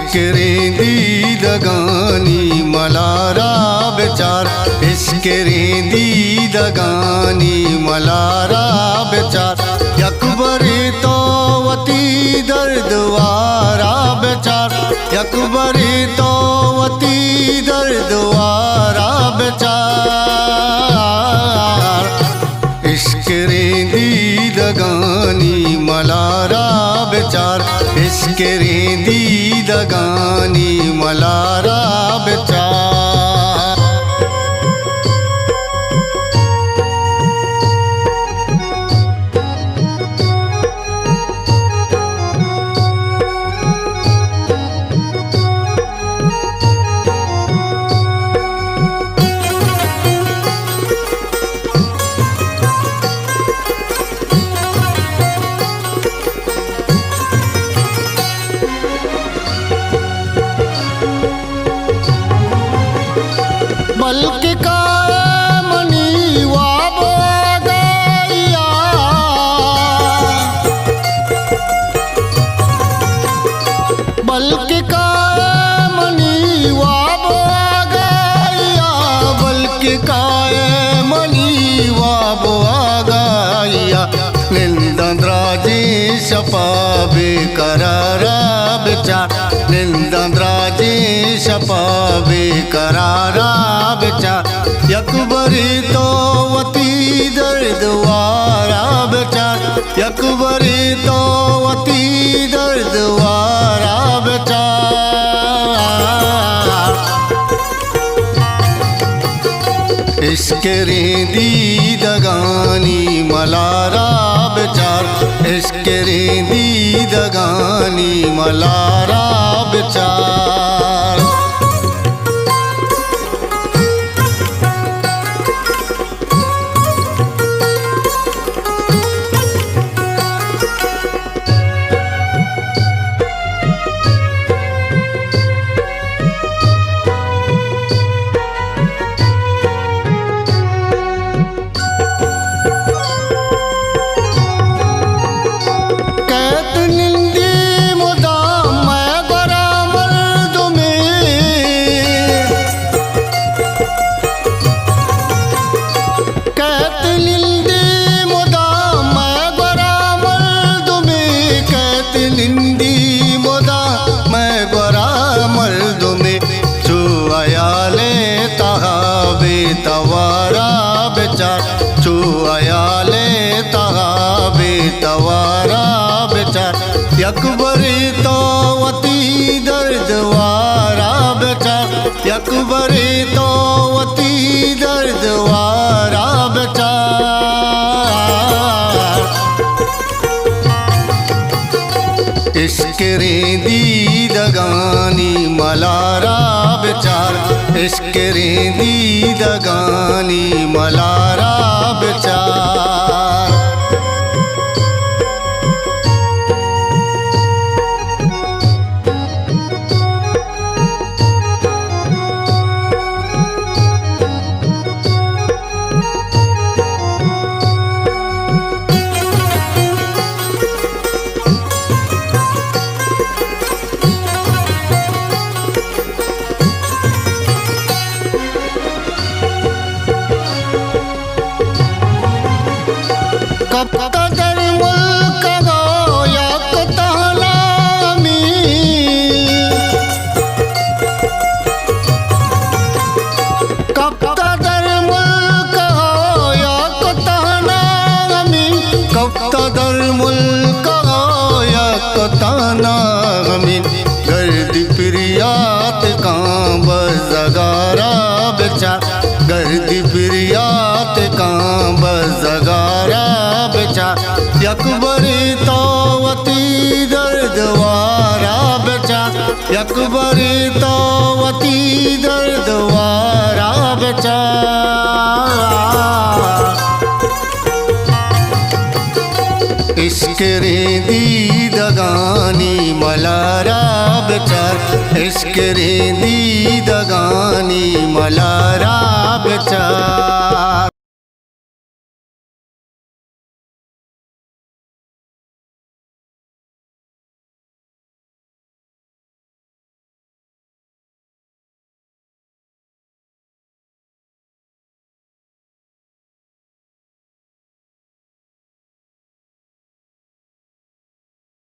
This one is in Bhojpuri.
इश्क रेंदी दगानी मलारा बेचार, इश्क रेंदी दगानी मलारा बेचार, यकबरी तो वती दर्दवारा बेचार, यकबरी तो वती दर्दवारा बेचार। इश्क रेंदी दगानी मलारा बेचार, इश्क रेंदी दगानी मलारा बेचार। बल्क का मनी वाब गया, बल्क का मनी वाब गया, बल्क का मनी वाब गया, निंद्राजी शपा बेकरारा बेचार, निंद्राजी शपा बेकरारा बेचार, यकबरी तो वती दर्दवारा बेचार, यकबरी तो वती दर्दवारा बेचार। इश्क रेंदी दगानी मलारा बेचार, इश्क रेंदी दगानी मलारा बेचार। तवारा बेचार, चू अयाले तगाबे तवारा बेचार, यकबरी तो वती दर्दवारा बेचार, यकबरी तो वती दर्दवारा बेचार। इश्क रेंदी दगानी मलारा बेचार, इश्क रेंदी दगानी मलारा बेचार। कब कदर मुल्क गोया कतलामी, कब कदर मुल्क गोया कतलामी, कब कदर मुल्क गोया कतलामी, गर्द प्रियात कांब जगारा बेचार, गर्द प्रियात कांब जगारा बेचार, यकबरी तो वती दर्दवारा बेचार, यकबरी तो वती दर्दवारा बेचार। इश्क रेंदी दगानी मलारा बेचार, इश्क रेंदी दगानी मलारा बेचार।